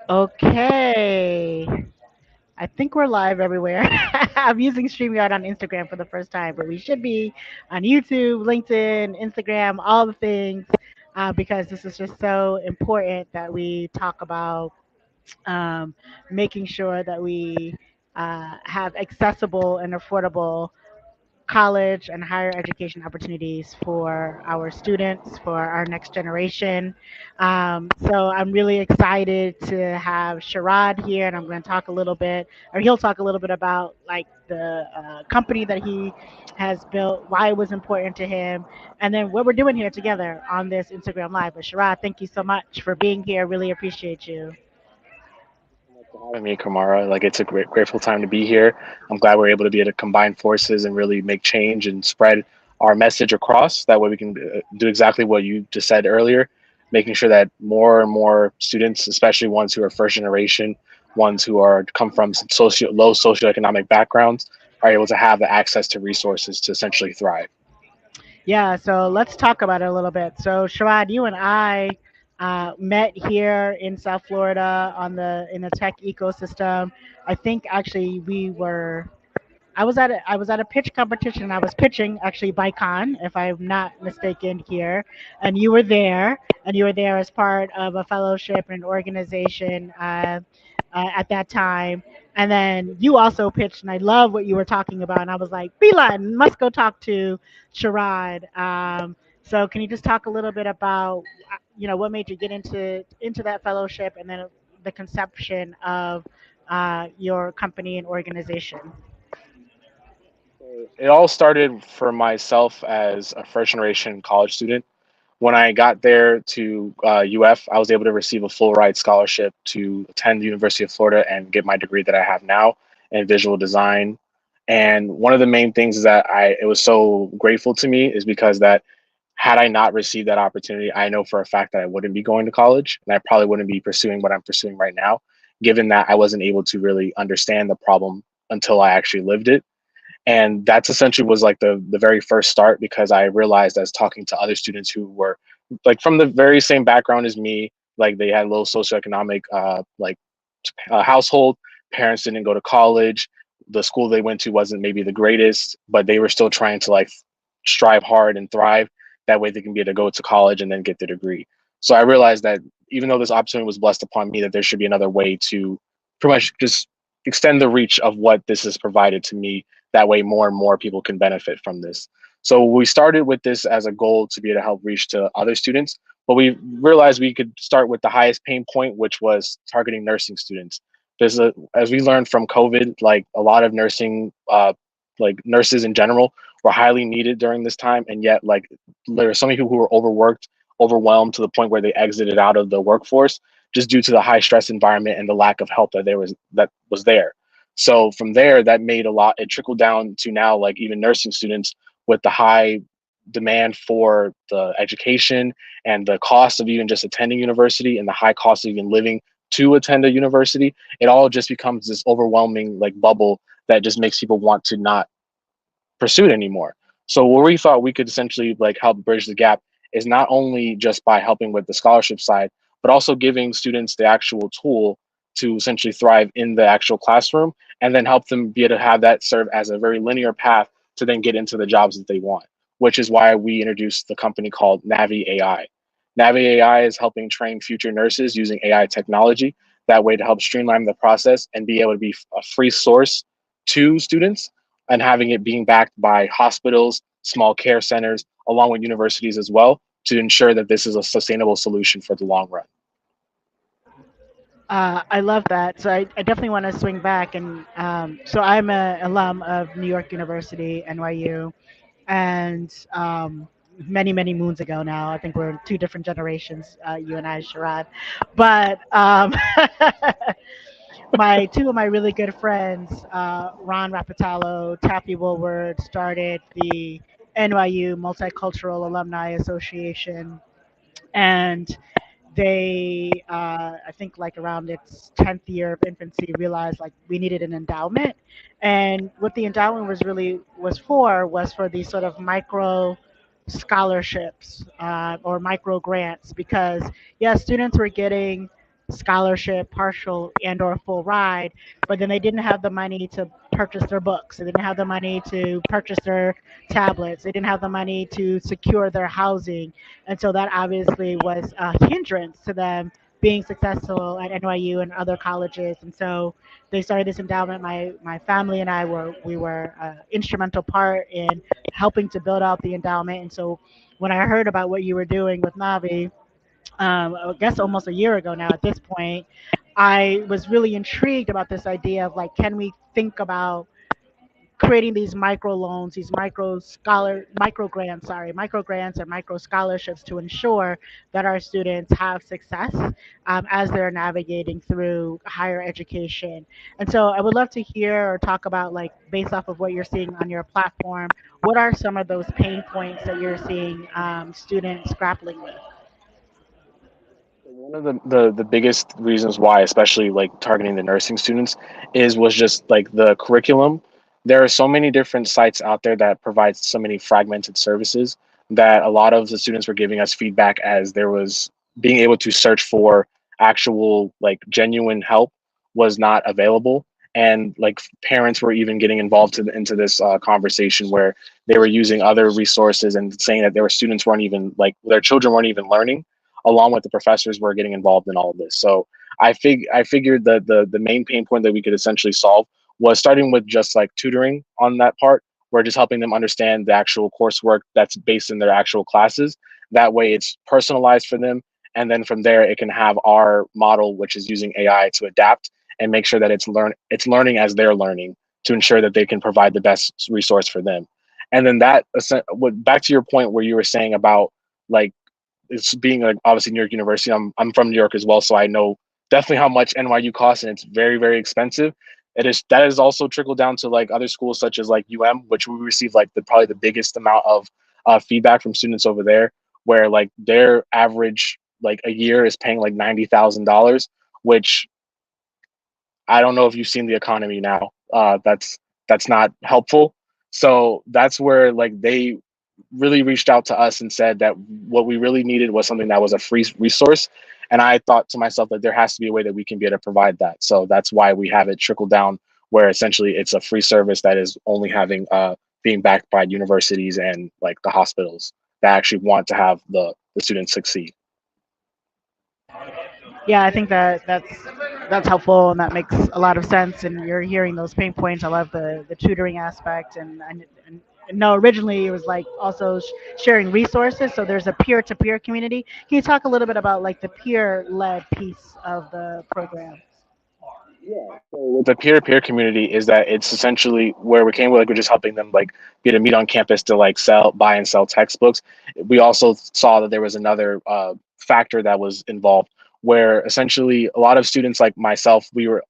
Okay. I think we're live everywhere. I'm using StreamYard on Instagram for the first time, but we should be on YouTube, LinkedIn, Instagram, all the things, because this is just so important that we talk about um, making sure that we have accessible and affordable college and higher education opportunities for our students, for our next generation. So I'm really excited to have Sharad here, and I'm going to talk a little bit, or he'll talk a little bit about like the company that he has built, why it was important to him, and then what we're doing here together on this Instagram Live. But Sharad, thank you so much for being here. Really appreciate you. For having me, Kamara. Like it's a grateful time to be here. I'm glad we're able to be able to combine forces and really make change and spread our message across. That way, we can do exactly what you just said earlier, making sure that more and more students, especially ones who are first generation, ones who are come from low socioeconomic backgrounds, are able to have the access to resources to essentially thrive. Yeah, so let's talk about it a little bit. So, Sharad, you and I met here in South Florida on the in the tech ecosystem. I think actually we were. I was at a pitch competition. I was pitching actually ByCon, if I'm not mistaken here, and you were there, and you were there as part of a fellowship and organization at that time. And then you also pitched, and I love what you were talking about. And I was like, Beeline, must go talk to Sharad. So can you just talk a little bit about, what made you get into that fellowship, and then the conception of your company and organization? It all started for myself as a first generation college student. When I got there to UF, I was able to receive a full ride scholarship to attend the University of Florida and get my degree that I have now in visual design. And one of the main things is that it was so grateful to me is because that had I not received that opportunity, I know for a fact that I wouldn't be going to college and I probably wouldn't be pursuing what I'm pursuing right now, given that I wasn't able to really understand the problem until I actually lived it. And that's essentially was like the very first start, because I realized as talking to other students who were like from the very same background as me, like they had low socioeconomic household, parents didn't go to college, the school they went to wasn't maybe the greatest, but they were still trying to like strive hard and thrive, that way they can be able to go to college and then get their degree. So I realized that even though this opportunity was blessed upon me, that there should be another way to pretty much just extend the reach of what this has provided to me. That way more and more people can benefit from this. So we started with this as a goal to be able to help reach to other students, but we realized we could start with the highest pain point, which was targeting nursing students. As we learned from COVID, like a lot of nursing, like nurses in general, were highly needed during this time, and yet like there are so many people who were overworked, overwhelmed to the point where they exited out of the workforce just due to the high stress environment and the lack of help that was there. So from there, that made a lot. It trickled down to now, like even nursing students with the high demand for the education and the cost of even just attending university and the high cost of even living to attend a university. It all just becomes this overwhelming like bubble that just makes people want to not pursue it anymore. So where we thought we could essentially like help bridge the gap is not only just by helping with the scholarship side, but also giving students the actual tool to essentially thrive in the actual classroom, and then help them be able to have that serve as a very linear path to then get into the jobs that they want, which is why we introduced the company called Navi AI. Navi AI is helping train future nurses using AI technology, that way to help streamline the process and be able to be a free source to students, and having it being backed by hospitals, small care centers, along with universities as well, to ensure that this is a sustainable solution for the long run. I love that. So I definitely want to swing back. And so I'm an alum of New York University, NYU, and many, many moons ago now. I think we're two different generations, you and I, Sharad. But my two of my really good friends, Ron Rapitalo, Taffy Woolward, started the NYU Multicultural Alumni Association, and they I think like around its 10th year of infancy realized like we needed an endowment, and what the endowment was for these sort of micro scholarships or micro grants, because yes, students were getting scholarship, partial and or full ride, but then they didn't have the money to purchase their books. They didn't have the money to purchase their tablets. They didn't have the money to secure their housing. And so that obviously was a hindrance to them being successful at NYU and other colleges. And so they started this endowment. My family and I were instrumental part in helping to build out the endowment. And so when I heard about what you were doing with Navi, I guess almost a year ago now at this point, I was really intrigued about this idea of like, can we think about creating these micro loans, these micro grants or micro scholarships to ensure that our students have success as they're navigating through higher education. And so I would love to hear or talk about, like, based off of what you're seeing on your platform, what are some of those pain points that you're seeing students grappling with? One of the biggest reasons why, especially like targeting the nursing students, was just like the curriculum. There are so many different sites out there that provide so many fragmented services that a lot of the students were giving us feedback as there was being able to search for actual like genuine help was not available. And like parents were even getting involved into this conversation where they were using other resources and saying that their students weren't even like their children weren't even learning along with the professors were getting involved in all of this. So I figured that the main pain point that we could essentially solve was starting with just like tutoring on that part. We're just helping them understand the actual coursework that's based in their actual classes. That way it's personalized for them. And then from there it can have our model, which is using AI to adapt and make sure that it's learning as they're learning to ensure that they can provide the best resource for them. And then back to your point where you were saying about like it's being like obviously New York University. I'm from New York as well, so I know definitely how much NYU costs, and it's very expensive. That is also trickled down to like other schools such as like which we receive like probably the biggest amount of feedback from students over there, where like their average like a year is paying like $90,000, which I don't know if you've seen the economy now. That's not helpful. So that's where like they really reached out to us and said that what we really needed was something that was a free resource. And I thought to myself that there has to be a way that we can be able to provide that. So that's why we have it trickle down, where essentially it's a free service that is only having being backed by universities and like the hospitals that actually want to have the students succeed. Yeah, I think that that's helpful and that makes a lot of sense. And you're hearing those pain points. I love the tutoring aspect, and no, originally it was like also sharing resources. So there's a peer-to-peer community. Can you talk a little bit about like the peer-led piece of the program? So with the peer-to-peer community is that it's essentially where we came with like we're just helping them like be able to meet on campus to like buy and sell textbooks. We also saw that there was another factor that was involved where essentially a lot of students like myself, we were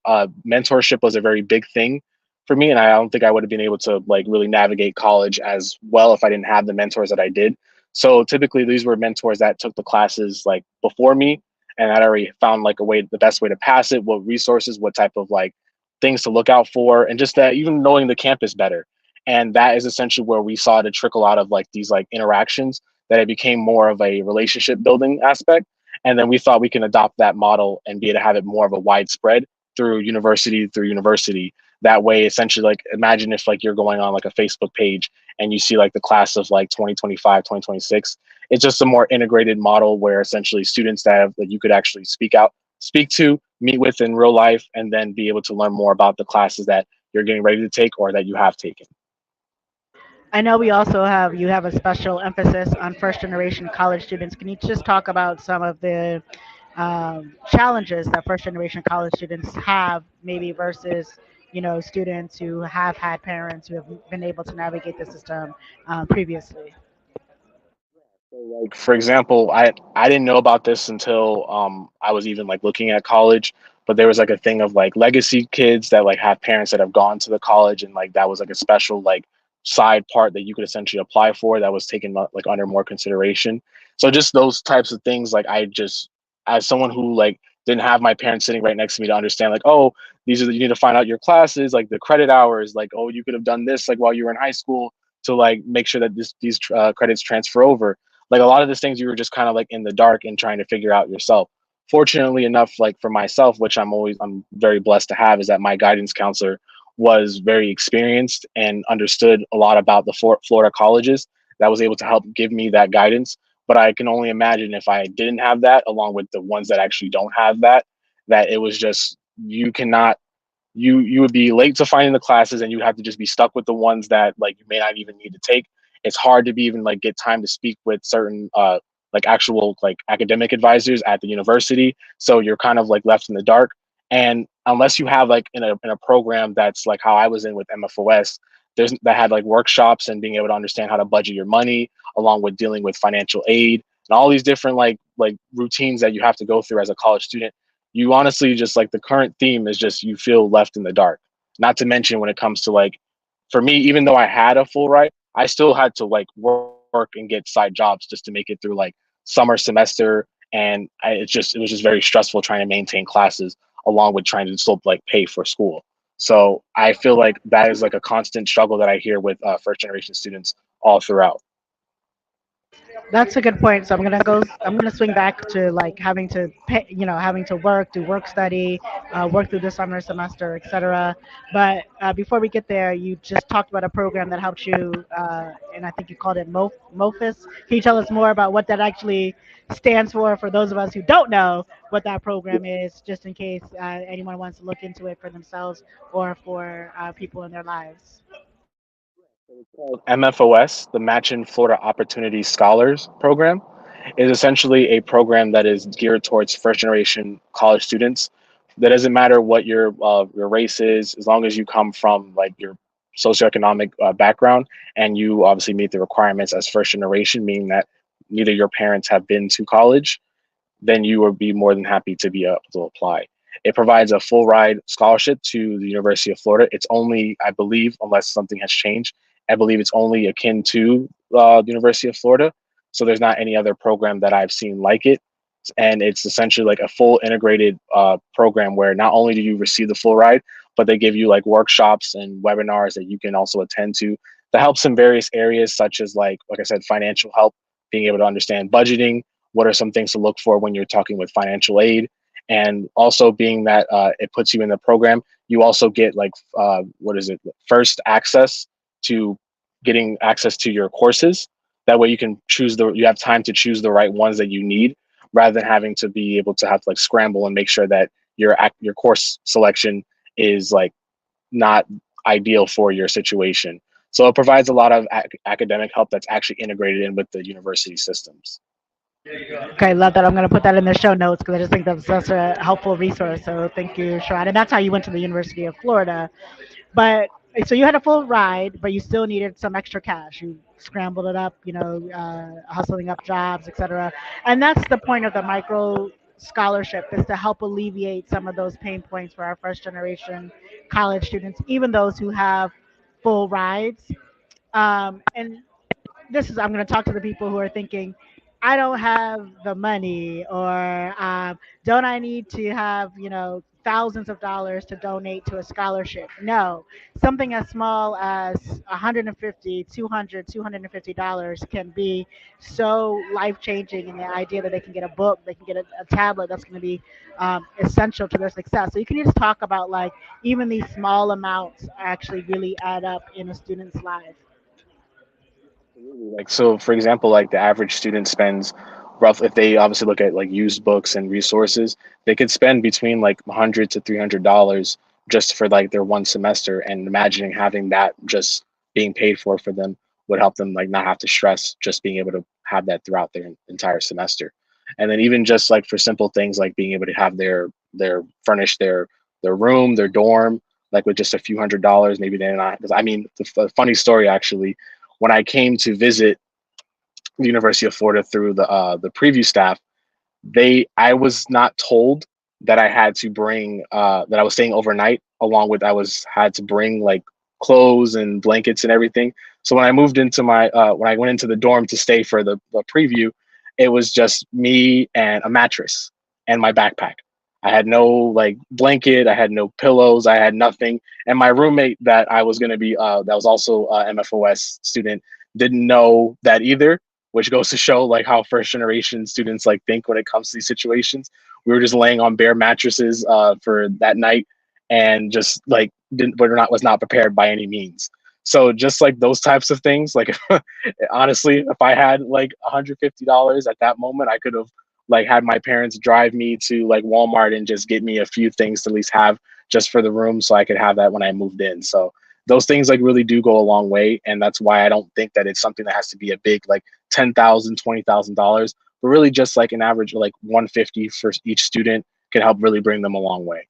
mentorship was a very big thing for me, and I don't think I would have been able to like really navigate college as well if I didn't have the mentors that I did. So typically these were mentors that took the classes like before me, and I'd already found like the best way to pass it, what resources, what type of like things to look out for, and just that even knowing the campus better. And that is essentially where we saw it trickle out of like these like interactions that it became more of a relationship building aspect. And then we thought we can adopt that model and be able to have it more of a widespread through university. That way, essentially, like imagine if like you're going on like a Facebook page and you see like the class of like 2025, 2026. It's just a more integrated model where essentially students that you could actually speak to, meet with in real life, and then be able to learn more about the classes that you're getting ready to take or that you have taken. I know we also have you have a special emphasis on first generation college students. Can you just talk about some of the challenges that first generation college students have, maybe versus students who have had parents who have been able to navigate the system previously? So, like for example, I didn't know about this until I was even like looking at college, but there was like a thing of like legacy kids that like have parents that have gone to the college, and like that was like a special like side part that you could essentially apply for that was taken like under more consideration. So just those types of things, like I just as someone who like didn't have my parents sitting right next to me to understand like, oh, you need to find out your classes, like the credit hours, like, oh, you could have done this like while you were in high school to like make sure that these credits transfer over. Like a lot of these things you were just kind of like in the dark and trying to figure out yourself. fortunately enough, like for myself, which I'm very blessed to have, is that my guidance counselor was very experienced and understood a lot about the Florida colleges, that was able to help give me that guidance. But I can only imagine if I didn't have that, along with the ones that actually don't have that, that it was just, you cannot, you would be late to finding the classes, and you have to just be stuck with the ones that like you may not even need to take. It's hard to be even like get time to speak with certain like actual like academic advisors at the university, so you're kind of like left in the dark. And unless you have like in a program that's like how I was in with MFOS, there's that had like workshops and being able to understand how to budget your money, along with dealing with financial aid and all these different like routines that you have to go through as a college student. You honestly just like, the current theme is just you feel left in the dark. Not to mention when it comes to like, for me, even though I had a full ride, I still had to like work and get side jobs just to make it through like summer semester. And it was just very stressful trying to maintain classes along with trying to still like pay for school. So I feel like that is like a constant struggle that I hear with first generation students all throughout. That's a good point. So I'm gonna go. I'm gonna swing back to like having to pay, having to work, do work study, work through the summer semester, etc. But before we get there, you just talked about a program that helped you, and I think you called it MOFIS. Can you tell us more about what that actually stands for those of us who don't know what that program is, just in case anyone wants to look into it for themselves or for people in their lives? MFOS, the Matching Florida Opportunity Scholars Program, is essentially a program that is geared towards first generation college students. That doesn't matter what your race is, as long as you come from like your socioeconomic background, and you obviously meet the requirements as first generation, meaning that neither your parents have been to college, then you would be more than happy to be able to apply. It provides a full ride scholarship to the University of Florida. It's only, I believe, unless something has changed, I believe it's only akin to the University of Florida. So there's not any other program that I've seen like it. And it's essentially like a full integrated program where not only do you receive the full ride, but they give you like workshops and webinars that you can also attend to that helps in various areas, such as like I said, financial help, being able to understand budgeting, what are some things to look for when you're talking with financial aid, and also being that it puts you in the program, you also get like what is it, first access to getting access to your courses. That way you can you have time to choose the right ones that you need, rather than having to be able to have to like scramble and make sure that your course selection is like not ideal for your situation. So it provides a lot of academic help that's actually integrated in with the university systems. Okay, love that. I'm going to put that in the show notes because I just think that's such a helpful resource. So thank you, Sharon. And that's how you went to the University of Florida. But so you had a full ride, but you still needed some extra cash. You scrambled it up, hustling up jobs, etc. And that's the point of the micro scholarship, is to help alleviate some of those pain points for our first generation college students, even those who have full rides. And this is, I'm going to talk to the people who are thinking, I don't have the money, or don't I need to have, thousands of dollars to donate to a scholarship? No, something as small as 150, 200, $250 can be so life changing in the idea that they can get a book, they can get a tablet that's going to be essential to their success. So you can just talk about like even these small amounts actually really add up in a student's life. Absolutely. Like, so for example, like the average student spends if they obviously look at like used books and resources, they could spend between like 100 to $300 just for like their one semester. And imagining having that just being paid for them would help them like not have to stress, just being able to have that throughout their entire semester. And then even just like for simple things like being able to have their furnish their room, their dorm, like with just a few $100s, maybe they're not. Because I mean, the funny story actually, when I came to visit the University of Florida through the preview staff, I was not told that I had to bring that I was staying overnight, along with I was had to bring like clothes and blankets and everything. So when I moved into my when I went into the dorm to stay for the preview, it was just me and a mattress and my backpack. I had no like blanket, I had no pillows, I had nothing. And my roommate that I was going to be that was also a MFOS student didn't know that either, which goes to show like how first generation students like think when it comes to these situations. We were just laying on bare mattresses for that night, and just like didn't were not was not prepared by any means. So just like those types of things, like honestly, if I had like $150 at that moment, I could have like had my parents drive me to like Walmart and just get me a few things to at least have just for the room so I could have that when I moved in. So those things like really do go a long way. And that's why I don't think that it's something that has to be a big like 10,000, $20,000, but really just like an average of like 150 for each student can help really bring them a long way.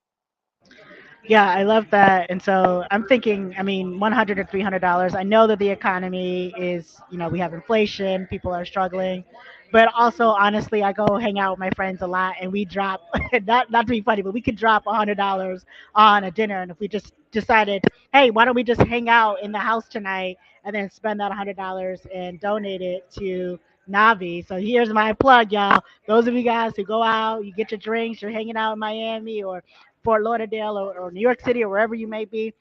Yeah, I love that. And so I'm thinking, I mean, 100 to $300. I know that the economy is, we have inflation, people are struggling, but also honestly, I go hang out with my friends a lot, and we drop not to be funny, but we could drop $100 on a dinner, and if we just decided, hey, why don't we just hang out in the house tonight and then spend that $100 and donate it to Navi. So here's my plug, y'all. Those of you guys who go out, you get your drinks, you're hanging out in Miami or Fort Lauderdale or New York City or wherever you may be,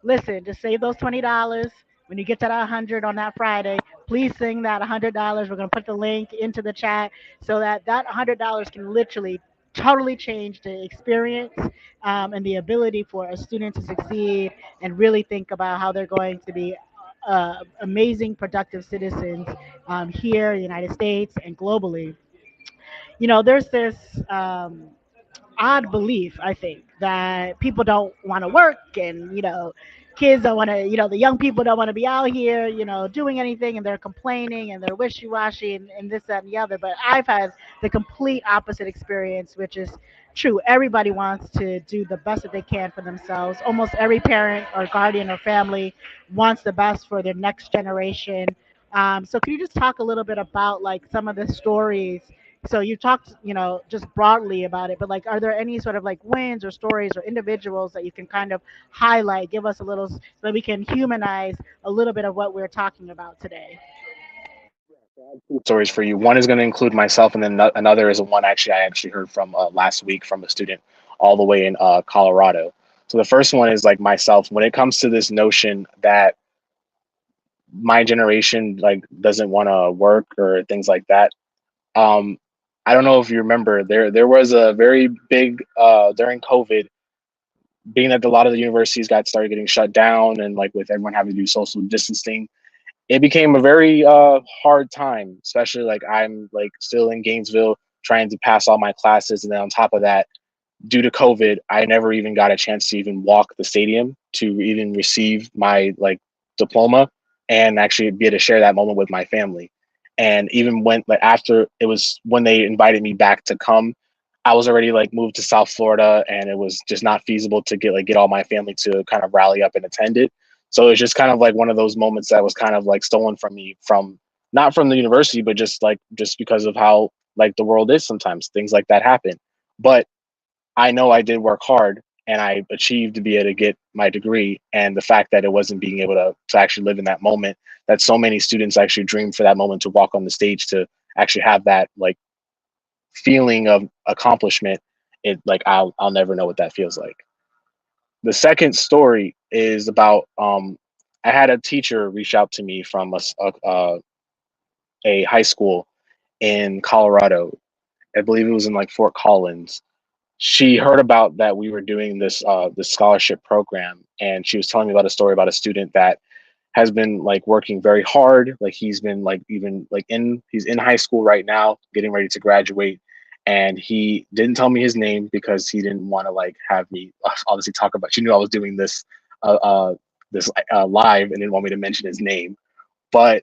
listen, just save those $20. When you get to that 100 on that Friday, please sing that $100. We're going to put the link into the chat so that that $100 can literally totally change the experience, and the ability for a student to succeed and really think about how they're going to be amazing, productive citizens, here in the United States and globally. There's this odd belief, I think, that people don't want to work, and kids don't want to, the young people don't want to be out here, doing anything, and they're complaining and they're wishy-washy and this, that, and the other. But I've had the complete opposite experience, which is true. Everybody wants to do the best that they can for themselves. Almost every parent or guardian or family wants the best for their next generation. So can you just talk a little bit about like some of the stories? So you talked, just broadly about it, but like, are there any sort of like wins or stories or individuals that you can kind of highlight, give us a little, so that we can humanize a little bit of what we're talking about today? Stories for you. One is going to include myself, and then another is one actually I actually heard from last week from a student all the way in Colorado. So the first one is like myself. When it comes to this notion that my generation like doesn't want to work or things like that, um, I don't know if you remember there was a very big during COVID, being that a lot of the universities got started getting shut down and like with everyone having to do social distancing, it became a very hard time, especially like I'm like still in Gainesville trying to pass all my classes. And then on top of that, due to COVID, I never even got a chance to even walk the stadium to even receive my like diploma and actually be able to share that moment with my family. And even when like after it was when they invited me back to come, I was already like moved to South Florida, and it was just not feasible to get all my family to kind of rally up and attend it. So it's just kind of like one of those moments that was kind of like stolen from me, from not from the university, but just because of how like the world is sometimes things like that happen. But I know I did work hard and I achieved to be able to get my degree. And the fact that it wasn't being able to actually live in that moment, that so many students actually dream for that moment to walk on the stage to actually have that like feeling of accomplishment. It like I'll never know what that feels like. The second story is about I had a teacher reach out to me from a high school in Colorado. I believe it was in like Fort Collins. She heard about that we were doing this scholarship program, and she was telling me about a story about a student that has been like working very hard. Like he's been like even like in he's in high school right now, getting ready to graduate, and he didn't tell me his name because he didn't want to like have me obviously talk about. She knew I was doing uh, uh, this live and didn't want me to mention his name, but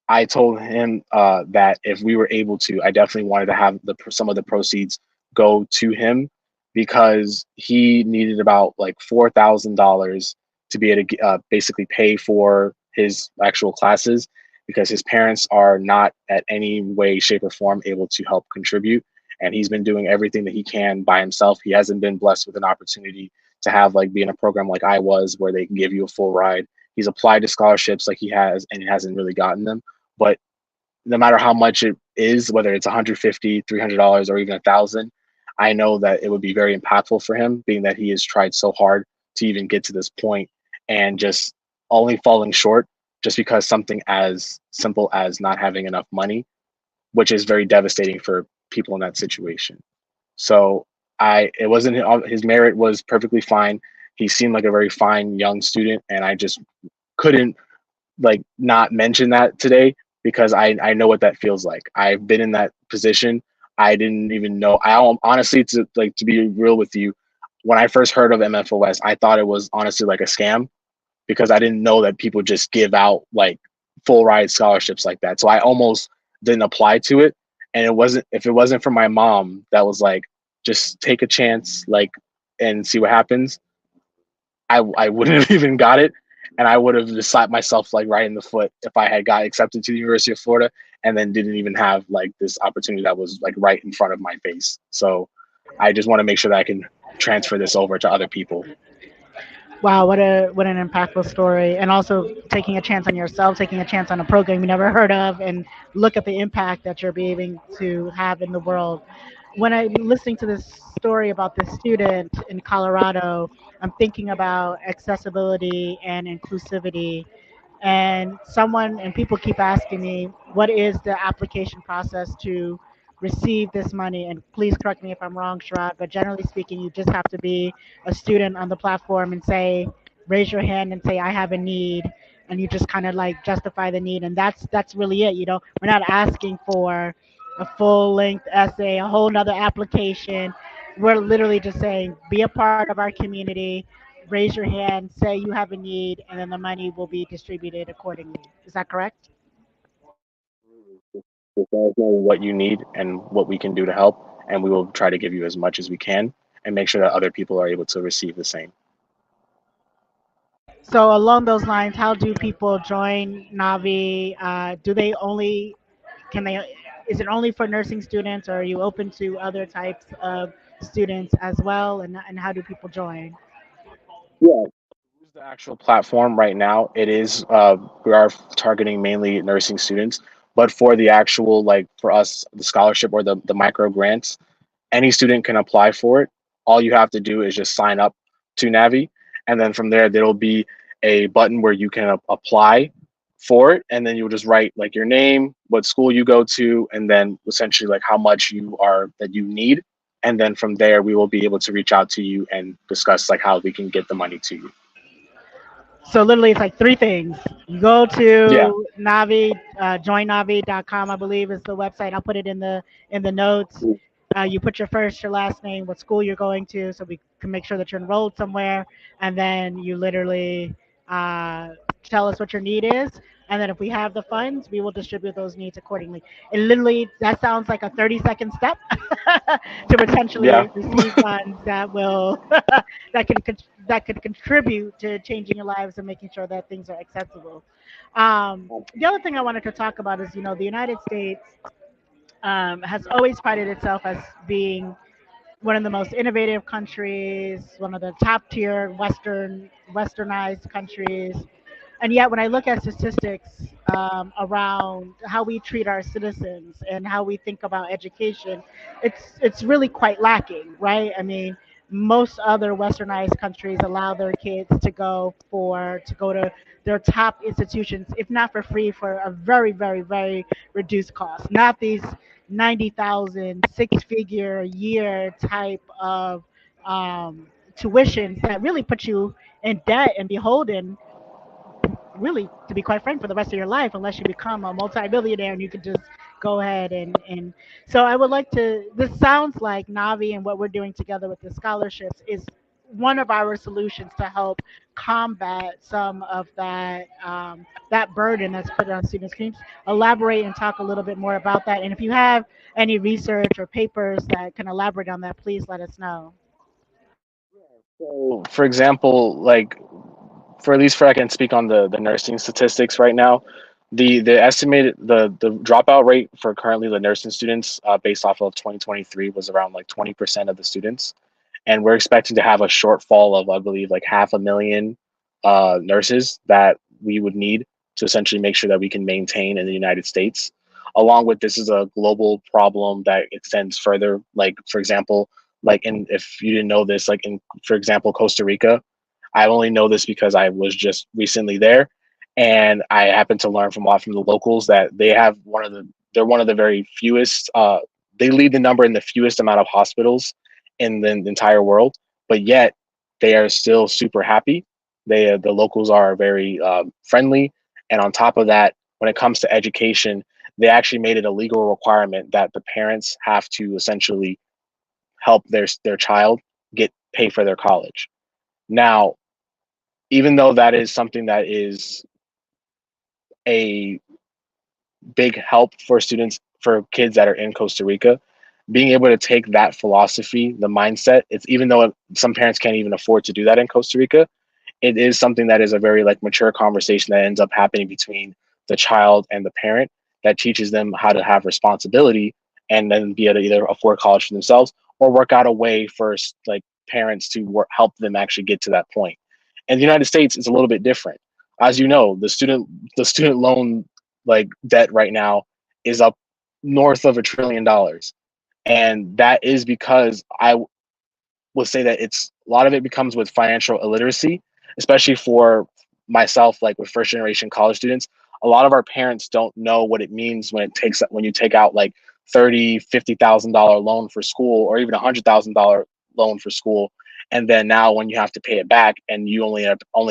I told him that if we were able to, I definitely wanted to have some of the proceeds go to him because he needed about like $4,000 to be able to basically pay for his actual classes because his parents are not at any way, shape, or form able to help contribute. And he's been doing everything that he can by himself. He hasn't been blessed with an opportunity to have like be in a program like I was, where they can give you a full ride. He's applied to scholarships like he has, and he hasn't really gotten them. But no matter how much it is, whether it's 150, $300, or even 1,000, I know that it would be very impactful for him, being that he has tried so hard to even get to this point and just only falling short. just because something as simple as not having enough money, which is very devastating for people in that situation. So it wasn't his merit was perfectly fine. He seemed like a very fine young student, and I just couldn't like not mention that today because I know what that feels like. I've been in that position. I didn't even know. I honestly, to be real with you, when I first heard of MFOS, I thought it was honestly like a scam because I didn't know that people just give out like full ride scholarships like that. So I almost didn't apply to it. And it wasn't if it wasn't for my mom that was like, just take a chance, like, and see what happens. I wouldn't have even got it, and I would have just slapped myself like right in the foot if I had got accepted to the University of Florida and then didn't even have like this opportunity that was like right in front of my face. So I just want to make sure that I can transfer this over to other people. Wow, what an impactful story, and also taking a chance on yourself, taking a chance on a program you never heard of, and look at the impact that you're being to have in the world. When I'm listening to this story about this student in Colorado, I'm thinking about accessibility and inclusivity. And people keep asking me, what is the application process to receive this money? And please correct me if I'm wrong, Sharad, but generally speaking, you just have to be a student on the platform and say, raise your hand and say, I have a need. And you just kind of like justify the need. And that's really it. You know, we're not asking for a full length essay, a whole nother application. We're literally just saying, be a part of our community, raise your hand, say you have a need, and then the money will be distributed accordingly. Is that correct? Just let us know what you need and what we can do to help, and we will try to give you as much as we can and make sure that other people are able to receive the same. So along those lines, how do people join Navi? Do they only can they? Is it only for nursing students, or are you open to other types of students as well? And how do people join? Yeah, use the actual platform right now. It is we are targeting mainly nursing students, but for the actual like for us the scholarship or the micro grants, any student can apply for it. All you have to do is just sign up to Navi, and then from there there'll be a button where you can apply for it, and then you'll just write like your name, what school you go to, and then essentially like how much you are that you need, and then from there we will be able to reach out to you and discuss like how we can get the money to you. So literally, it's like three things. You go Yeah. to Navi, joinnavi.com, I believe is the website. I'll put it in the notes. You put your first, your last name, what school you're going to, so we can make sure that you're enrolled somewhere, and then you literally uh, tell us what your need is, and then if we have the funds, we will distribute those needs accordingly. It literally that sounds like a 30-second step to Yeah. potentially receive funds that will that that could contribute to changing your lives and making sure that things are accessible. The other thing I wanted to talk about is, the United States has always prided itself as being one of the most innovative countries, one of the top tier westernized countries. And yet, when I look at statistics around how we treat our citizens and how we think about education, it's really quite lacking, right? I mean, most other westernized countries allow their kids to go to their top institutions, if not for free, for a very, very, very reduced cost. Not these 90,000, six-figure a year type of tuitions that really put you in debt and beholden, really, to be quite frank, for the rest of your life, unless you become a multi-billionaire and you could just go ahead and. So I would like to. This sounds like Navi and what we're doing together with the scholarships is one of our solutions to help combat some of that burden that's put on students. Can you elaborate and talk a little bit more about that? And if you have any research or papers that can elaborate on that, please let us know. So, for example, like for at least for I can speak on the nursing statistics right now, the estimated the dropout rate for currently the nursing students based off of 2023 was around like 20% of the students, and we're expecting to have a shortfall of I believe like half a million nurses that we would need to essentially make sure that we can maintain in the United States. Along with this is a global problem that extends further. Like for example, like in if you didn't know this, for example Costa Rica, I only know this because I was just recently there, And I happened to learn from a lot from the locals that they have they're one of the very fewest. They lead the number in the fewest amount of hospitals in the entire world, but yet they are still super happy. The locals are very friendly, and on top of that, when it comes to education, they actually made it a legal requirement that the parents have to essentially help their child get pay for their college. Now, even though that is something that is a big help for students, for kids that are in Costa Rica, being able to take that philosophy, the mindset, it's even though some parents can't even afford to do that in Costa Rica, it is something that is a very like mature conversation that ends up happening between the child and the parent that teaches them how to have responsibility and then be able to either afford college for themselves or work out a way for like parents to help them actually get to that point. In the United States, it's a little bit different. As you know, the student loan like debt right now is up north of $1 trillion, and that is because I would say that it's a lot of it becomes with financial illiteracy, especially for myself, like with first generation college students. A lot of our parents don't know what it means when you take out like 30, $50,000 loan for school, or even $100,000 loan for school, and then now when you have to pay it back and you only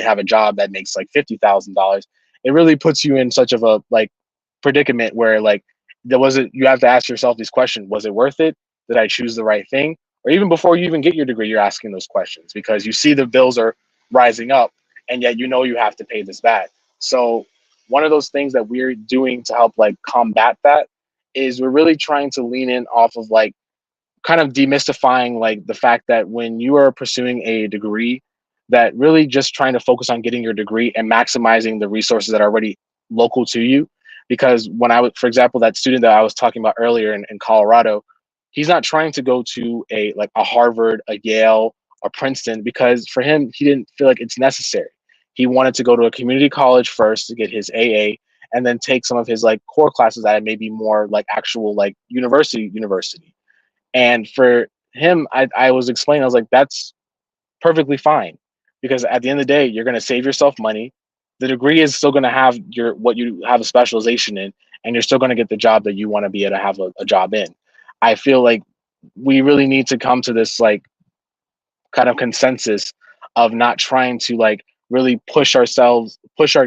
have a job that makes like $50,000, it really puts you in such of a like predicament where like there wasn't you have to ask yourself these questions: was it worth it? Did I choose the right thing? Or even before you even get your degree, you're asking those questions because you see the bills are rising up, and yet you know you have to pay this back. So one of those things that we're doing to help like combat that is we're really trying to lean in off of like kind of demystifying like the fact that when you are pursuing a degree, that really just trying to focus on getting your degree and maximizing the resources that are already local to you. Because when I was, for example, that student that I was talking about earlier in Colorado, he's not trying to go to a like a Harvard, a Yale, a Princeton, because for him he didn't feel like it's necessary. He wanted to go to a community college first to get his AA, and then take some of his like core classes at maybe more like actual like university. And for him, I was explaining, I was like, that's perfectly fine, because at the end of the day, you're going to save yourself money. The degree is still going to have your what you have a specialization in, and you're still going to get the job that you want to be able to have a job in. I feel like we really need to come to this like kind of consensus of not trying to like really push our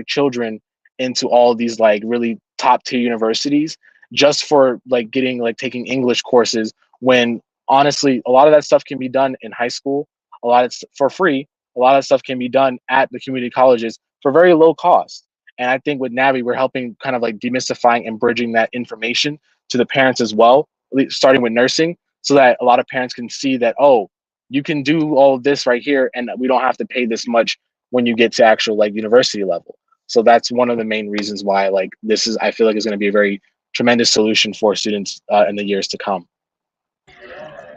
children into all these like really top tier universities just for like getting like taking English courses, when honestly a lot of that stuff can be done in high school, a lot of for free. A lot of stuff can be done at the community colleges for very low cost. And I think with Navi, we're helping kind of like demystifying and bridging that information to the parents as well, starting with nursing, so that a lot of parents can see that, oh, you can do all of this right here and we don't have to pay this much when you get to actual like university level. So that's one of the main reasons why like this is, I feel like, is going to be a very tremendous solution for students in the years to come.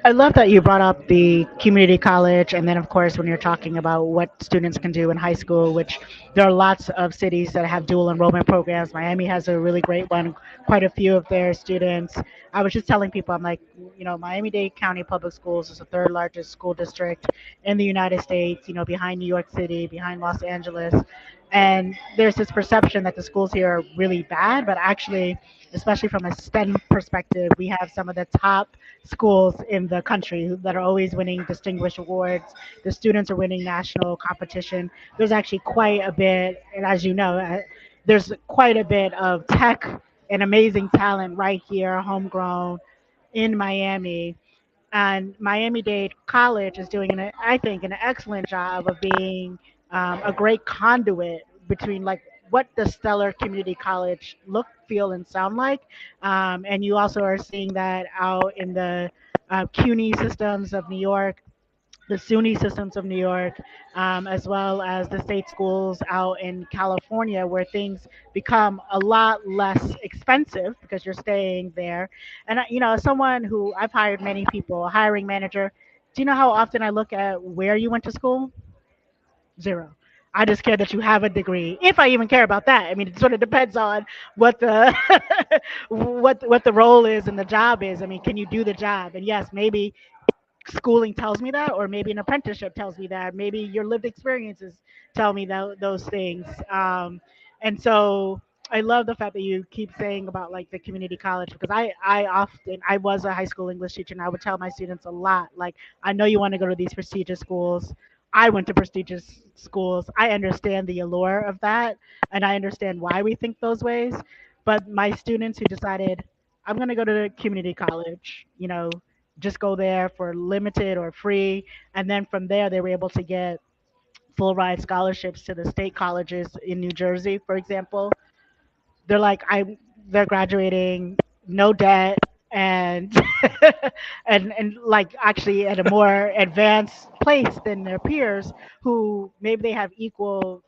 I love that you brought up the community college, and then, of course, when you're talking about what students can do in high school, which there are lots of cities that have dual enrollment programs. Miami has a really great one. Quite a few of their students. I was just telling people, I'm like, Miami-Dade County Public Schools is the third largest school district in the United States. Behind New York City, behind Los Angeles, and there's this perception that the schools here are really bad, but actually, especially from a STEM perspective, we have some of the top schools in the country that are always winning distinguished awards. The students are winning national competition. There's actually quite a bit, and as you know, there's quite a bit of tech and amazing talent right here, homegrown in Miami. And Miami-Dade College is doing, I think, an excellent job of being a great conduit between like what the stellar community college look, feel, and sound like. And you also are seeing that out in the CUNY systems of New York, the SUNY systems of New York, as well as the state schools out in California, where things become a lot less expensive because you're staying there. And as someone who I've hired many people, a hiring manager, do you know how often I look at where you went to school? Zero. I just care that you have a degree. If I even care about that, I mean, it sort of depends on what the what the role is and the job is. I mean, can you do the job? And yes, maybe schooling tells me that, or maybe an apprenticeship tells me that, maybe your lived experiences tell me those things. And so I love the fact that you keep saying about like the community college, because I was a high school English teacher, and I would tell my students a lot like, I know you want to go to these prestigious schools. I went to prestigious schools. I understand the allure of that, and I understand why we think those ways. But my students who decided, I'm going to go to the community college, just go there for limited or free, and then from there they were able to get full ride scholarships to the state colleges in New Jersey, for example. They're like, they're graduating, no debt, and and like actually at a more advanced place than their peers, who maybe they have equal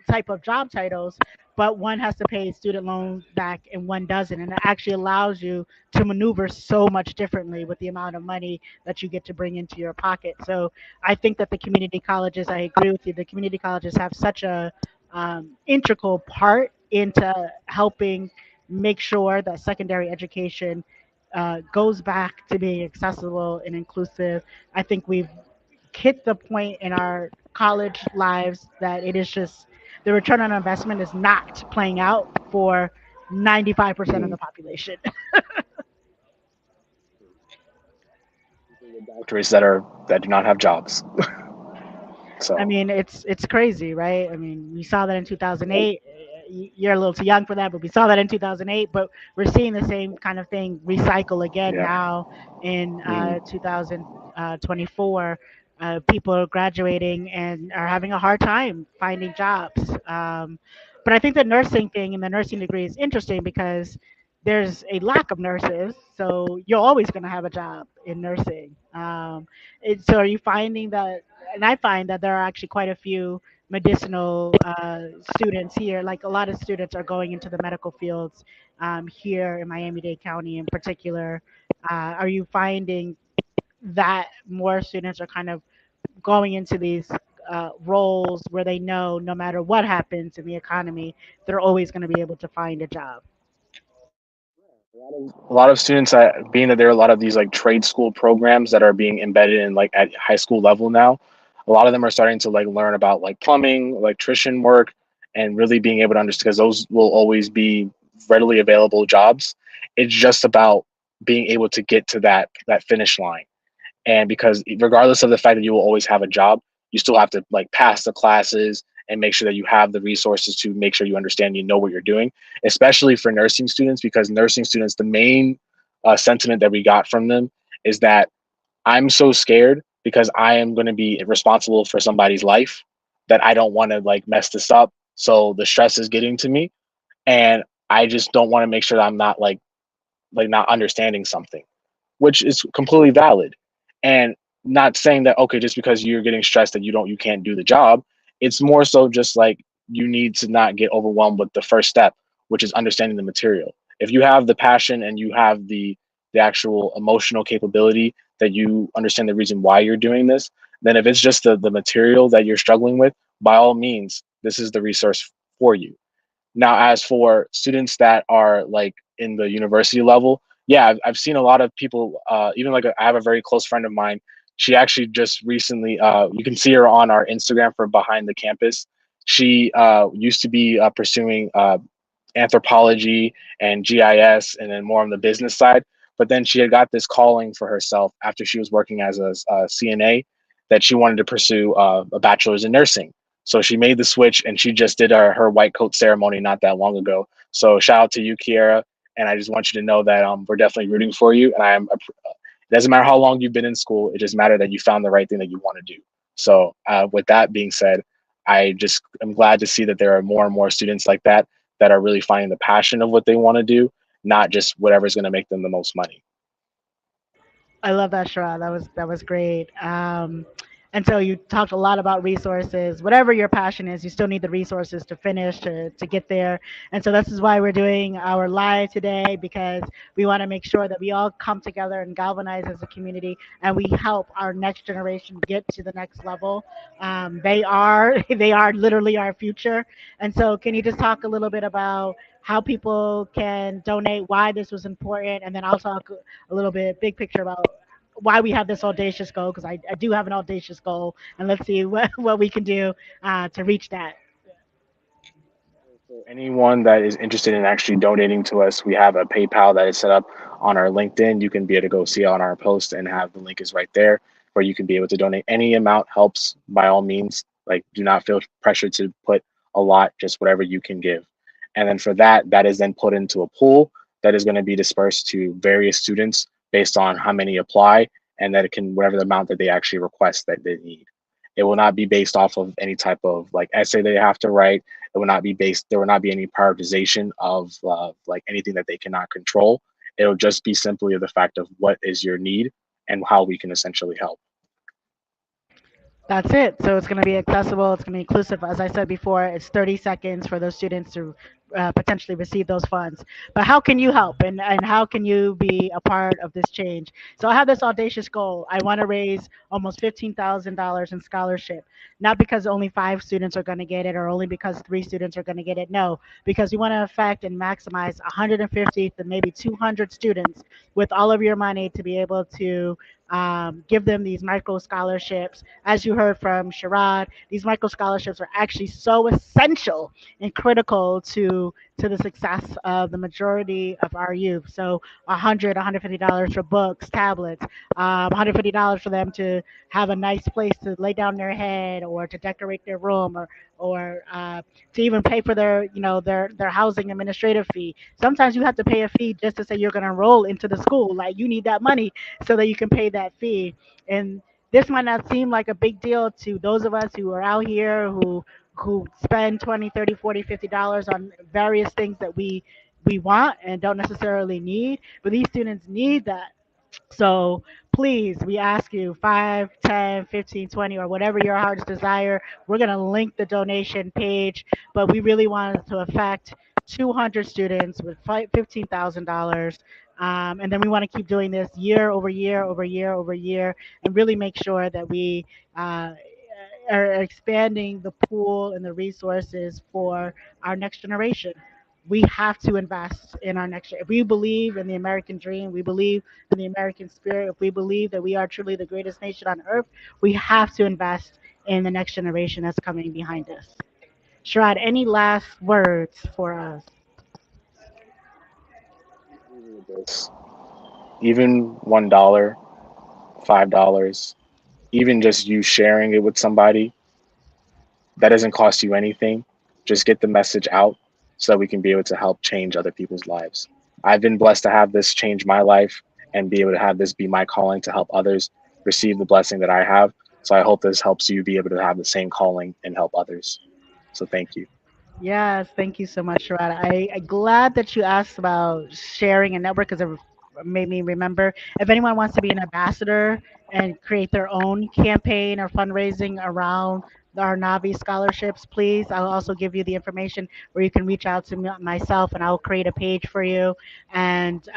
type of job titles, but one has to pay student loans back and one doesn't, and it actually allows you to maneuver so much differently with the amount of money that you get to bring into your pocket. So I think that the community colleges, I agree with you, the community colleges have such a integral part into helping make sure that secondary education goes back to being accessible and inclusive. I think we've hit the point in our college lives that it is just the return on investment is not playing out for 95% of Mhm. the population. Doctorates that do not have jobs. I So mean, it's crazy, right? I mean, we saw that in yep. 2008. You're a little too young for that, but we saw that in 2008. But we're seeing the same kind of thing recycle again Yeah. now in Mhm. 2024. People are graduating and are having a hard time finding jobs. But I think the nursing thing and the nursing degree is interesting because there's a lack of nurses, so you're always going to have a job in nursing. So are you finding that, and I find that there are actually quite a few medicinal students here. Like a lot of students are going into the medical fields here in Miami-Dade County in particular. Are you finding that more students are kind of going into these roles where they know no matter what happens in the economy, they're always going to be able to find a job? A lot of students, being that there are a lot of these like trade school programs that are being embedded in like at high school level now, a lot of them are starting to like learn about like plumbing, electrician work, and really being able to understand, because those will always be readily available jobs. It's just about being able to get to that finish line. And because regardless of the fact that you will always have a job, you still have to like pass the classes and make sure that you have the resources to make sure you understand, you know what you're doing, especially for nursing students, because nursing students, the main sentiment that we got from them is that I'm so scared because I am going to be responsible for somebody's life, that I don't want to like mess this up. So the stress is getting to me, and I just don't want to make sure that I'm not like not understanding something, which is completely valid. And not saying that, okay, just because you're getting stressed that you can't do the job. It's more so just like you need to not get overwhelmed with the first step, which is understanding the material. If you have the passion and you have the actual emotional capability that you understand the reason why you're doing this, then if it's just the material that you're struggling with, by all means, this is the resource for you. Now, as for students that are like in the university level, yeah, I've seen a lot of people, even like I have a very close friend of mine. She actually just recently, you can see her on our Instagram for Behind the Campus. She used to be pursuing anthropology and GIS, and then more on the business side. But then she had got this calling for herself after she was working as a CNA, that she wanted to pursue a bachelor's in nursing. So she made the switch, and she just did her white coat ceremony not that long ago. So shout out to you, Kiera. And I just want you to know that we're definitely rooting for you. And it doesn't matter how long you've been in school, it just matters that you found the right thing that you want to do. So with that being said, I just am glad to see that there are more and more students like that are really finding the passion of what they want to do, not just whatever's going to make them the most money. I love that, Shara. That was great. And so you talked a lot about resources. Whatever your passion is, you still need the resources to finish to get there. And so this is why we're doing our live today, because we want to make sure that we all come together and galvanize as a community, and we help our next generation get to the next level. They are they are literally our future. And so, can you just talk a little bit about how people can donate, why this was important, and then I'll talk a little bit big picture about why we have this audacious goal, because I do have an audacious goal, and let's see what we can do to reach that. Anyone that is interested in actually donating to us, we have a PayPal that is set up on our LinkedIn. You can be able to go see on our post and have the link is right there where you can be able to donate. Any amount helps by all means. Like, do not feel pressured to put a lot, just whatever you can give. And then for that, that is then put into a pool that is going to be dispersed to various students based on how many apply, and that it can, whatever the amount that they actually request that they need. It will not be based off of any type of like essay they have to write. It will not be based, there will not be any prioritization of like anything that they cannot control. It'll just be simply the fact of what is your need and how we can essentially help. That's it. So it's going to be accessible. It's going to be inclusive. As I said before, it's 30 seconds for those students to potentially receive those funds. But how can you help and how can you be a part of this change? So I have this audacious goal. I want to raise almost $15,000 in scholarship, not because only five students are going to get it or only because three students are going to get it. No, because we want to affect and maximize 150 to maybe 200 students with all of your money to be able to give them these micro scholarships. As you heard from Sharad, these micro scholarships are actually so essential and critical to the success of the majority of our youth. So $150 for books, tablets, $150 for them to have a nice place to lay down their head or to decorate their room or to even pay for their their housing administrative fee. Sometimes you have to pay a fee just to say you're going to enroll into the school. Like you need that money so that you can pay that fee. And this might not seem like a big deal to those of us who are out here who spend 20, 30, 40, $50 on various things that we want and don't necessarily need, but these students need that. So please, we ask you 5, 10, 15, 20, or whatever your heart's desire. We're going to link the donation page, but we really wanted to affect 200 students with $15,000. And then we want to keep doing this year over year over year over year and really make sure that we uh, are expanding the pool and the resources for our next generation. We have to invest in our next year. If we believe in the American dream, we believe in the American spirit, if we believe that we are truly the greatest nation on earth, we have to invest in the next generation that's coming behind us. Sharad, any last words for us? This, even $1, $5, even just you sharing it with somebody, that doesn't cost you anything. Just get the message out so that we can be able to help change other people's lives. I've been blessed to have this change my life and be able to have this be my calling to help others receive the blessing that I have. So I hope this helps you be able to have the same calling and help others. So thank you. Yes, thank you so much, Sharada. I'm glad that you asked about sharing a network because it made me remember. If anyone wants to be an ambassador and create their own campaign or fundraising around our Navi scholarships, please, I'll also give you the information where you can reach out to me, myself, and I'll create a page for you, and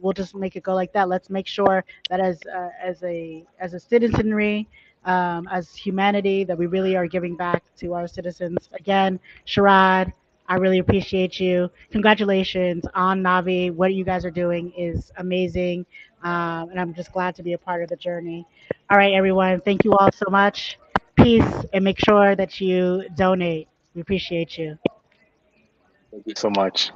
we'll just make it go like that. Let's make sure that as a citizenry, as humanity, that we really are giving back to our citizens. Again, Sharad, I really appreciate you. Congratulations on Navi. What you guys are doing is amazing. And I'm just glad to be a part of the journey. All right, everyone. Thank you all so much. Peace, and make sure that you donate. We appreciate you. Thank you so much.